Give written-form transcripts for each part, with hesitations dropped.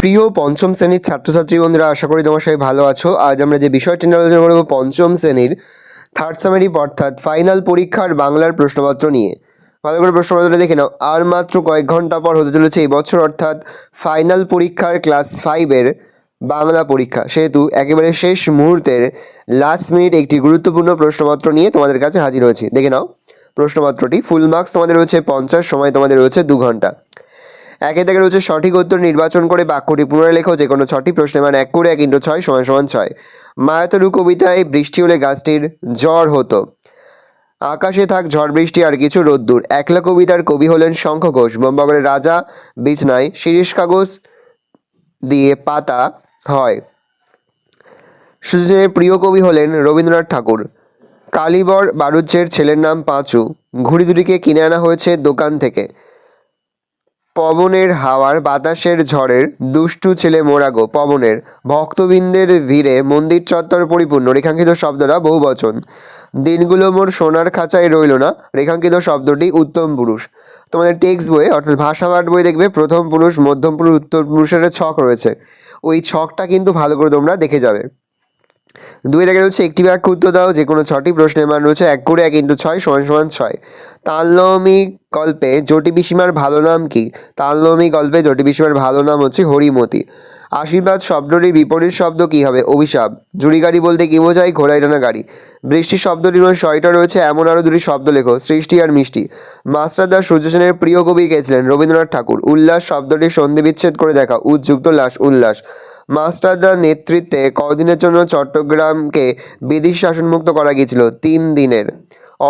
প্রিয় পঞ্চম শ্রেণীর ছাত্রছাত্রী বন্ধুরা, আশা করি তোমার সবাই ভালো আছো। আজ আমরা যে বিষয়টি নিয়ে আলোচনা করব পঞ্চম শ্রেণীর থার্ড সামারি অর্থাৎ ফাইনাল পরীক্ষার বাংলার প্রশ্নপত্র নিয়ে। ভালো করে প্রশ্নপত্রটা দেখে নাও। আর মাত্র কয়েক ঘন্টা পর হতে চলেছে এই বছর অর্থাৎ ফাইনাল পরীক্ষার ক্লাস 5-এর বাংলা পরীক্ষা, সেহেতু একেবারে শেষ মুহূর্তের লাস্ট মিনিট একটি গুরুত্বপূর্ণ প্রশ্নপত্র নিয়ে তোমাদের কাছে হাজির হয়েছি। দেখে নাও প্রশ্নপত্রটি। ফুল মার্কস তোমাদের রয়েছে 50, সময় তোমাদের রয়েছে 2 ঘন্টা। একে থেকে রয়েছে সঠিক উত্তর নির্বাচন করে বাক্যটি পুনরায় লেখো। যে কোনো 6টি প্রশ্নের মান 1 করে 1 × 6 = 6। মায়াতরু কবিতায় বৃষ্টি হলে গাছটির জ্বর হতো। আকাশে থাক ঝড় বৃষ্টি আর কিছু রোদ্দুর। একলা কবিতার কবি হলেন শঙ্খ ঘোষ। বোম্বাগড়ের রাজা বিছনায় শিরীষ কাগজ দিয়ে পাতা হয়। সুজনের প্রিয় কবি হলেন রবীন্দ্রনাথ ঠাকুর। কালীবর বাড়ুজ্যের ছেলের নাম পাঁচু। ঘুড়ি দুটিকে কিনে আনা হয়েছে দোকান থেকে। পবনের হাওয়ার বাতাসের ঝড়ের দুষ্টু ছেলে মোরাগো। পবনের ভক্তবৃন্দের ভিড়ে মন্দির চত্বর পরিপূর্ণ। রেখাঙ্কিত শব্দটা বহুবচন। দিনগুলো মোর সোনার খাঁচায় রইল না। রেখাঙ্কিত শব্দটি উত্তম পুরুষ। তোমাদের টেক্সট বই অর্থাৎ ভাষা পাঠ বই দেখবে প্রথম পুরুষ, মধ্যম পুরুষ, উত্তর পুরুষের ছক রয়েছে। ওই ছকটা কিন্তু ভালো করে তোমরা দেখে যাবে। 2 থেকে রয়েছে একটি বাক্য উত্তর দাও। যে কোনো 6টি প্রশ্নের মান রয়েছে 1 করে 1 × 6 = 6। তালনবমী গল্পে জটি পিসিমার ভালো নাম কি? তালনবমী গল্পে জটি পিসিমার ভালো নাম হচ্ছে হরিমতি। আশীর্বাদ শব্দটির বিপরীত শব্দ কি হবে? অভিশাপ। জুড়ি গাড়ি বলতে কি বোঝায়? ঘোড়ায় টানা গাড়ি। বৃষ্টি শব্দটির মধ্যে 6টা রয়েছে, এমন আরও 2টি শব্দ লেখো। সৃষ্টি আর মিষ্টি। মাস্টারদা সূর্য সেনের প্রিয় কবি কে ছিলেন? রবীন্দ্রনাথ ঠাকুর। উল্লাস শব্দটির সন্ধি বিচ্ছেদ করে দেখা। উদ্যুক্ত লাস উল্লাস। মাস্টারদার নেতৃত্বে কদিনের জন্য চট্টগ্রামকে ব্রিটিশ শাসনমুক্ত করা গিয়েছিল? 3 দিনের।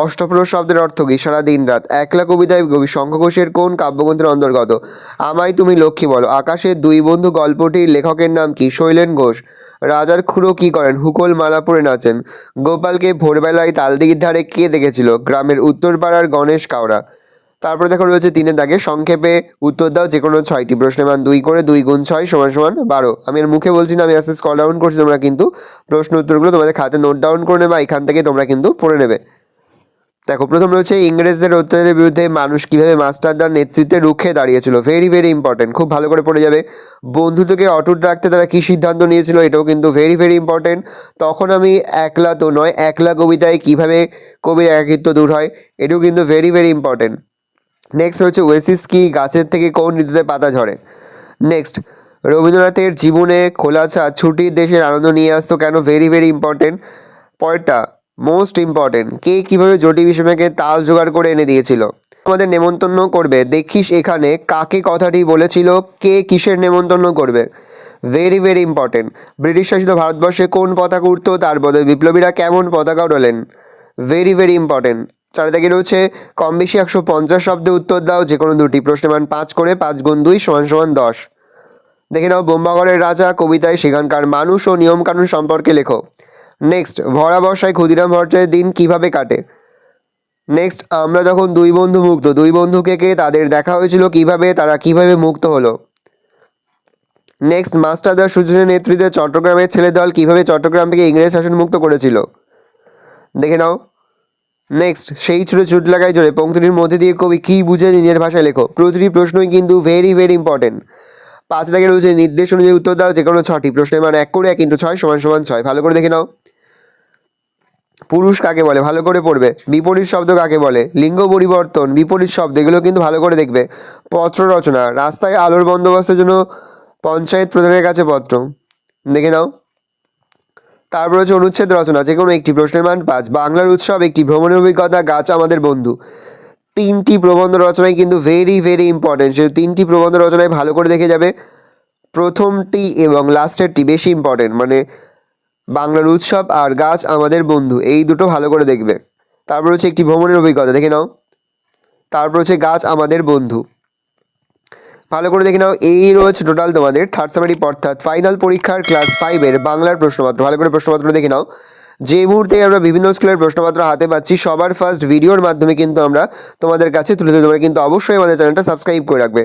অষ্টপ্রহর শব্দের অর্থ কি? সারা দিন রাত। একলা কবিতায় কবি শঙ্খ ঘোষের কোন কাব্যগ্রন্থের অন্তর্গত? আমায় তুমি লক্ষ্মী বলো। আকাশের 2 বন্ধু গল্পটির লেখকের নাম কি? শৈলেন ঘোষ। রাজার খুড়ো কি করেন? হুকোল মালা পরে নাচেন। গোপালকে ভোরবেলায় তালদিঘির ধারে কে দেখেছিল? গ্রামের উত্তরপাড়ার গণেশ কাওড়া। তারপরে দেখো রয়েছে 3-এর দাগে সংক্ষেপে উত্তর দাও। যে কোনো 6টি প্রশ্নের মান 2 করে 2 × 6 = 12। আমি আর মুখে বলছি না, আমি আস্তে স্ক্রল ডাউন করছি। তোমরা কিন্তু প্রশ্ন উত্তরগুলো তোমাদের খাতে নোট ডাউন করে নেবে, এখান থেকে তোমরা কিন্তু পড়ে নেবে। দেখো প্রথম রয়েছে ইংরেজদের অত্যাচারের বিরুদ্ধে মানুষ কিভাবে মাস্টারদার নেতৃত্বে রুখে দাঁড়িয়েছিল। ভেরি ভেরি ইম্পর্টেন্ট, খুব ভালো করে পড়ে যাবে। বন্ধুত্বকে অটুট রাখতে তারা কী সিদ্ধান্ত নিয়েছিল, এটাও কিন্তু ভেরি ভেরি ইম্পর্টেন্ট। তখন আমি একলা তো নয়, একলা কবিতায় কিভাবে কবির একাকিত্ব দূর হয়, এটাও কিন্তু ভেরি ভেরি ইম্পর্টেন্ট। নেক্সট হচ্ছে ওয়েসিস কি? গাছের থেকে কোন ঋতুতে পাতা ঝরে। নেক্সট রবীন্দ্রনাথের জীবনে খোলা ছাদ ছুটির দেশের আনন্দ নিয়ে আসতো কেন? Very very important. পরেরটা মোস্ট ইম্পর্টেন্ট। কে কীভাবে জটি বিষয়কে তাল জোগাড় করে এনে দিয়েছিল? আমাদের নেমন্তন্ন করবে, দেখিস এখানে কাকে কথাটি বলেছিল? কে কিসের নেমন্তন্ন করবে? Very very important. ব্রিটিশ শাসিত ভারতবর্ষে কোন পতাকা উঠত? তার বদলে বিপ্লবীরা কেমন পতাকা উঠালেন? Very very important. 4 থেকে রয়েছে কম বেশি 150 শব্দে উত্তর দাও। যে কোনো 2টি প্রশ্নের মান 5 করে 5 × 2 = 10। দেখে নাও বোম্বাগড়ের রাজা কবিতায় সেখানকার মানুষ ও নিয়মকানুন সম্পর্কে লেখো। নেক্সট ভরা বর্ষায় ক্ষুদিরাম ভট্টাচার্যের দিন কিভাবে কাটে? নেক্সট আমরা যখন 2 বন্ধু মুক্ত, 2 বন্ধুকে কে তাদের দেখা হয়েছিল কিভাবে, তারা কিভাবে মুক্ত হলো? নেক্সট মাস্টারদার সূর্যের নেতৃত্বে চট্টগ্রামের ছেলে দল কিভাবে চট্টগ্রাম থেকে ইংরেজ শাসন মুক্ত করেছিল? দেখে নাও। নেক্সট সেই ছুটে চুট লাগাই জোরে পংক্তিটির মধ্যে দিয়ে কবি কী বুঝে নিজের ভাষায় লেখো। প্রতিটি প্রশ্নই কিন্তু ভেরি ভেরি ইম্পর্টেন্ট। 5 থেকে রয়েছে নির্দেশ অনুযায়ী উত্তর দাও। যে কোনো 6টি প্রশ্নের মান 1 করে 1 × 6 = 6। ভালো করে দেখে নাও। পুরুষ কাকে বলে? ভালো করে পড়বে। বিপরীত শব্দ কাকে বলে? লিঙ্গ পরিবর্তন, বিপরীত শব্দ, এগুলো কিন্তু ভালো করে দেখবে। পত্র রচনা, রাস্তায় আলোর বন্দোবস্তের জন্য পঞ্চায়েত প্রধানের কাছে পত্র। দেখে নাও। তারপর হচ্ছে অনুচ্ছেদ রচনা। যে কোনো একটি প্রশ্নের মান 5। বাংলার উৎসব, একটি ভ্রমণের অভিজ্ঞতা, গাছ আমাদের বন্ধু। 3টি প্রবন্ধ রচনায় কিন্তু ভেরি ভেরি ইম্পর্টেন্ট। সে 3টি প্রবন্ধ রচনায় ভালো করে দেখে যাবে। প্রথমটি এবং লাস্টেরটি বেশি ইম্পর্টেন্ট, মানে বাংলার উৎসব আর গাছ আমাদের বন্ধু, এই দুটো ভালো করে দেখবে। তারপর হচ্ছে একটি ভ্রমণের অভিজ্ঞতা, দেখে নাও। তারপর হচ্ছে গাছ আমাদের বন্ধু, ভালো করে দেখে নাও। এই রয়েছে টোটাল তোমাদের থার্ড সামারি অর্থাৎ ফাইনাল পরীক্ষার ক্লাস 5-এর বাংলার প্রশ্নপত্র। ভালো করে প্রশ্নপত্র দেখে নাও। যে মুহূর্তে আমরা বিভিন্ন স্কুলের প্রশ্নপত্র হাতে পাচ্ছি, সবার ফার্স্ট ভিডিওর মাধ্যমে কিন্তু আমরা তোমাদের কাছে তুলে ধরে, তোমরা কিন্তু অবশ্যই আমাদের চ্যানেলটা সাবস্ক্রাইব করে রাখবে।